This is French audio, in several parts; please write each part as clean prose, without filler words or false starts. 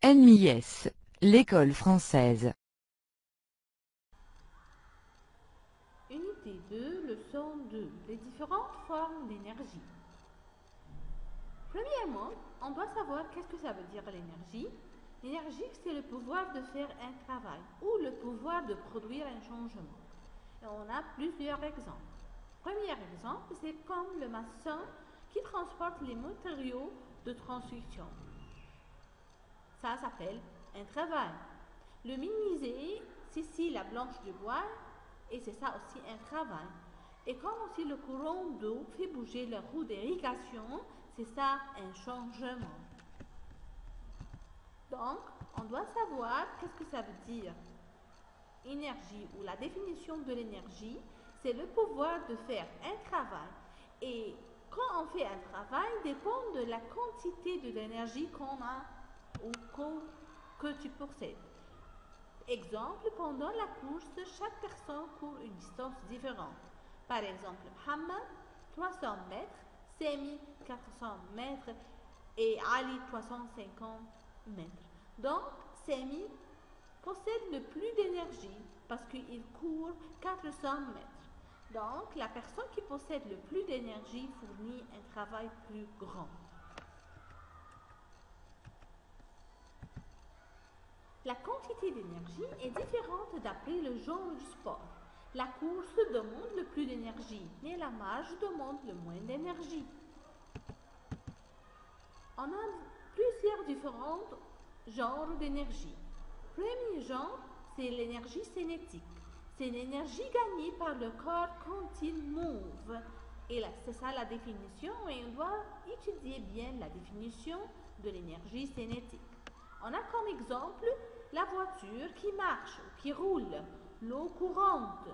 NMIS, l'école française. Unité 2, leçon 2, les différentes formes d'énergie. Premièrement, on doit savoir qu'est-ce que ça veut dire l'énergie. L'énergie, c'est le pouvoir de faire un travail ou le pouvoir de produire un changement. Et on a plusieurs exemples. Premier exemple, c'est comme le maçon qui transporte les matériaux de construction. Ça s'appelle un travail. Le menuisier scie la planche de bois et c'est ça aussi un travail. Et comme aussi le courant d'eau fait bouger la roue d'irrigation, c'est ça un changement. Donc, on doit savoir qu'est-ce que ça veut dire. Énergie ou la définition de l'énergie, c'est le pouvoir de faire un travail. Et quand on fait un travail, dépend de la quantité de l'énergie qu'on a ou que tu possèdes. Exemple, pendant la course, chaque personne court une distance différente. Par exemple, Mohamed, 300 mètres, Semi, 400 mètres et Ali, 350 mètres. Donc, Semi possède le plus d'énergie parce qu'il court 400 mètres. Donc, la personne qui possède le plus d'énergie fournit un travail plus grand. La quantité d'énergie est différente d'après le genre du sport. La course demande le plus d'énergie, mais la marche demande le moins d'énergie. On a plusieurs différents genres d'énergie. Premier genre, c'est l'énergie cinétique. C'est l'énergie gagnée par le corps quand il move. Et c'est ça la définition, et on doit étudier bien la définition de l'énergie cinétique. On a comme exemple la voiture qui marche ou qui roule, l'eau courante.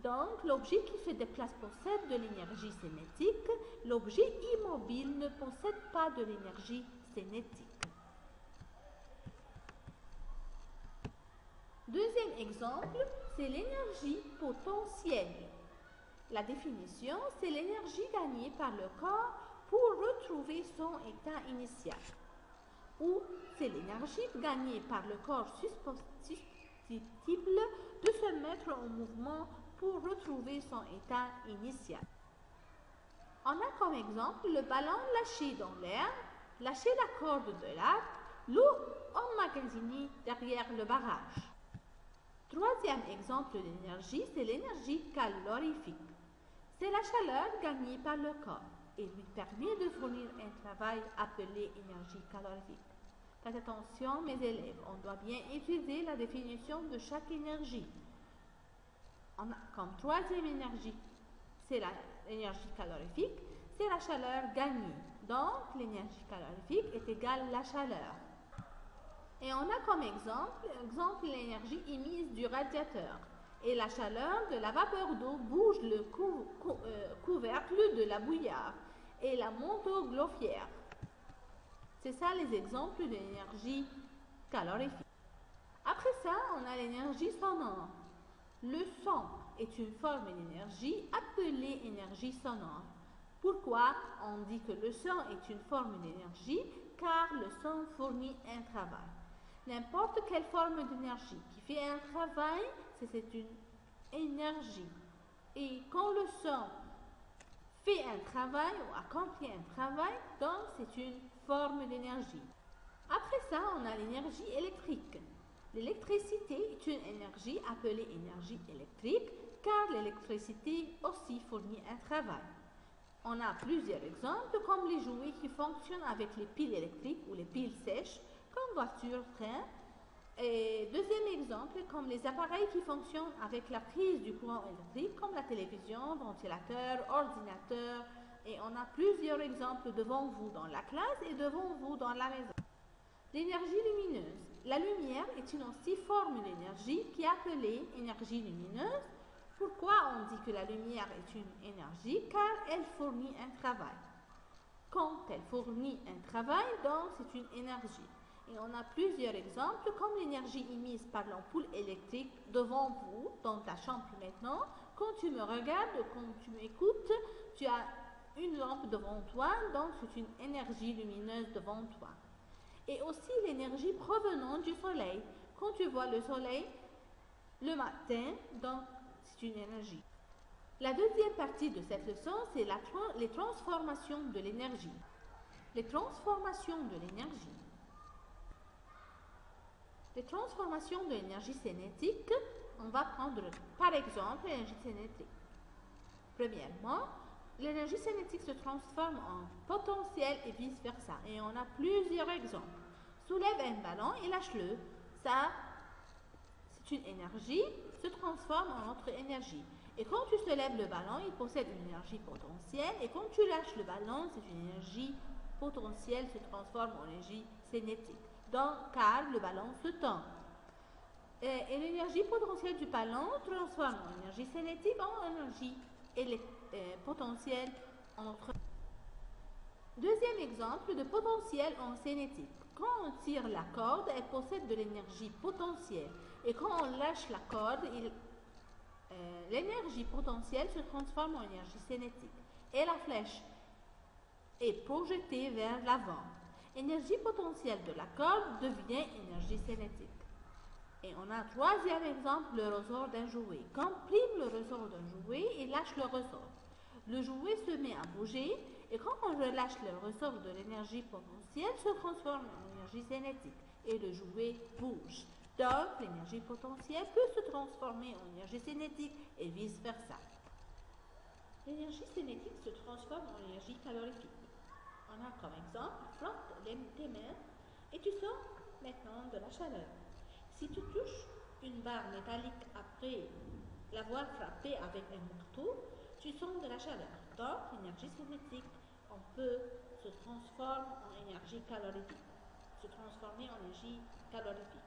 Donc, l'objet qui se déplace possède de l'énergie cinétique. L'objet immobile ne possède pas de l'énergie cinétique. Deuxième exemple, c'est l'énergie potentielle. La définition, c'est l'énergie gagnée par le corps pour retrouver son état initial. Ou c'est l'énergie gagnée par le corps susceptible de se mettre en mouvement pour retrouver son état initial. On a comme exemple le ballon lâché dans l'air, lâcher la corde de l'arc, l'eau emmagasinée derrière le barrage. Troisième exemple d'énergie, c'est l'énergie calorifique. C'est la chaleur gagnée par le corps et lui permet de fournir un travail appelé énergie calorifique. Faites attention mes élèves, on doit bien étudier la définition de chaque énergie. On a comme troisième énergie, c'est l'énergie calorifique, c'est la chaleur gagnée. Donc l'énergie calorifique est égale à la chaleur. Et on a comme exemple l'énergie émise du radiateur. Et la chaleur de la vapeur d'eau bouge le couvercle de la bouillarde et la montgolfière. C'est ça les exemples de l'énergie calorifique. Après ça, on a l'énergie sonore. Le son est une forme d'énergie appelée énergie sonore. Pourquoi on dit que le son est une forme d'énergie? Car le son fournit un travail. N'importe quelle forme d'énergie qui fait un travail, c'est une énergie. Et quand le son fait un travail ou accomplit un travail, donc c'est une forme d'énergie. Après ça, on a l'énergie électrique. L'électricité est une énergie appelée énergie électrique car l'électricité aussi fournit un travail. On a plusieurs exemples comme les jouets qui fonctionnent avec les piles électriques ou les piles sèches comme voiture, train. Et deuxième exemple, comme les appareils qui fonctionnent avec la prise du courant électrique, comme la télévision, ventilateur, ordinateur. Et on a plusieurs exemples devant vous dans la classe et devant vous dans la maison. L'énergie lumineuse. La lumière est une aussi forme d'énergie qui est appelée énergie lumineuse. Pourquoi on dit que la lumière est une énergie? Car elle fournit un travail. Quand elle fournit un travail, donc c'est une énergie. Et on a plusieurs exemples, comme l'énergie émise par l'ampoule électrique devant vous, dans ta chambre maintenant. Quand tu me regardes, quand tu m'écoutes, tu as une lampe devant toi, donc c'est une énergie lumineuse devant toi. et aussi l'énergie provenant du soleil. Quand tu vois le soleil le matin, donc c'est une énergie. La deuxième partie de cette leçon, c'est les transformations de l'énergie. Les transformations de l'énergie. Les transformations de l'énergie cinétique, on va prendre par exemple l'énergie cinétique. Premièrement, l'énergie cinétique se transforme en potentiel et vice-versa. Et on a plusieurs exemples. Soulève un ballon et lâche-le. Ça, c'est une énergie, se transforme en autre énergie. Et quand tu soulèves le ballon, il possède une énergie potentielle. Et quand tu lâches le ballon, c'est une énergie potentielle se transforme en énergie cinétique. Donc, car le ballon se tend. Et l'énergie potentielle du ballon transforme en énergie cinétique en énergie potentielle entre. Deuxième exemple de potentiel en cinétique. Quand on tire la corde, elle possède de l'énergie potentielle. Et quand on lâche la corde, l'énergie potentielle se transforme en énergie cinétique. Et la flèche est projetée vers l'avant. Énergie potentielle de la corde devient énergie cinétique. Et on a un troisième exemple, le ressort d'un jouet. Quand on prime le ressort d'un jouet et lâche le ressort, le jouet se met à bouger et quand on relâche le ressort de l'énergie potentielle, se transforme en énergie cinétique et le jouet bouge. Donc, l'énergie potentielle peut se transformer en énergie cinétique et vice-versa. L'énergie cinétique se transforme en énergie calorifique. On a comme exemple, frotte tes mains et tu sens maintenant de la chaleur. Si tu touches une barre métallique après l'avoir frappée avec un marteau, tu sens de la chaleur. Donc, l'énergie cinétique, on peut se transformer en énergie calorifique. Se transformer en énergie calorifique.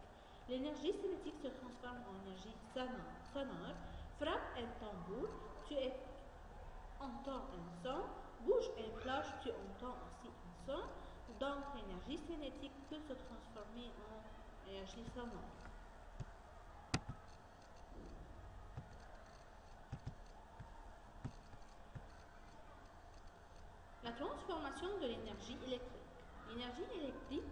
L'énergie cinétique se transforme en énergie sonore. Frappe un tambour, tu entends un son. Bouge une cloche, tu entends aussi un son. Donc, l'énergie cinétique peut se transformer en énergie sonore. La transformation de l'énergie électrique. L'énergie électrique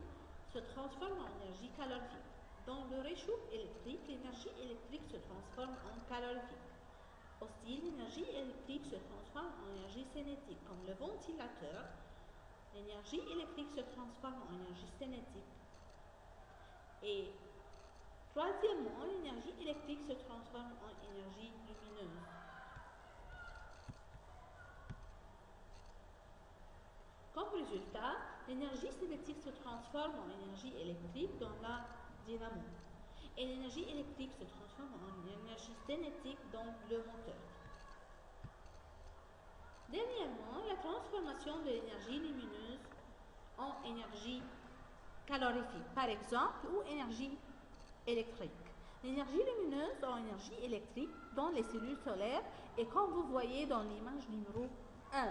se transforme en énergie calorifique. Dans le réchaud électrique, l'énergie électrique se transforme en calorifique. Aussi, l'énergie électrique se transforme en énergie cinétique, comme le ventilateur. L'énergie électrique se transforme en énergie cinétique. Et troisièmement, l'énergie électrique se transforme en énergie lumineuse. Comme résultat, l'énergie cinétique se transforme en énergie électrique dans la dynamo. Et l'énergie électrique se transforme en énergie cinétique dans le moteur. Dernièrement, la transformation de l'énergie lumineuse en énergie calorifique, par exemple, ou énergie électrique. L'énergie lumineuse en énergie électrique dans les cellules solaires et comme vous voyez dans l'image numéro 1.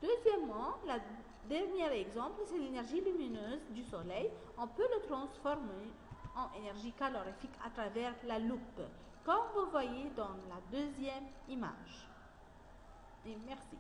Deuxièmement, le dernier exemple, c'est l'énergie lumineuse du soleil. On peut le transformer en énergie calorifique à travers la loupe, comme vous voyez dans la deuxième image. Et merci.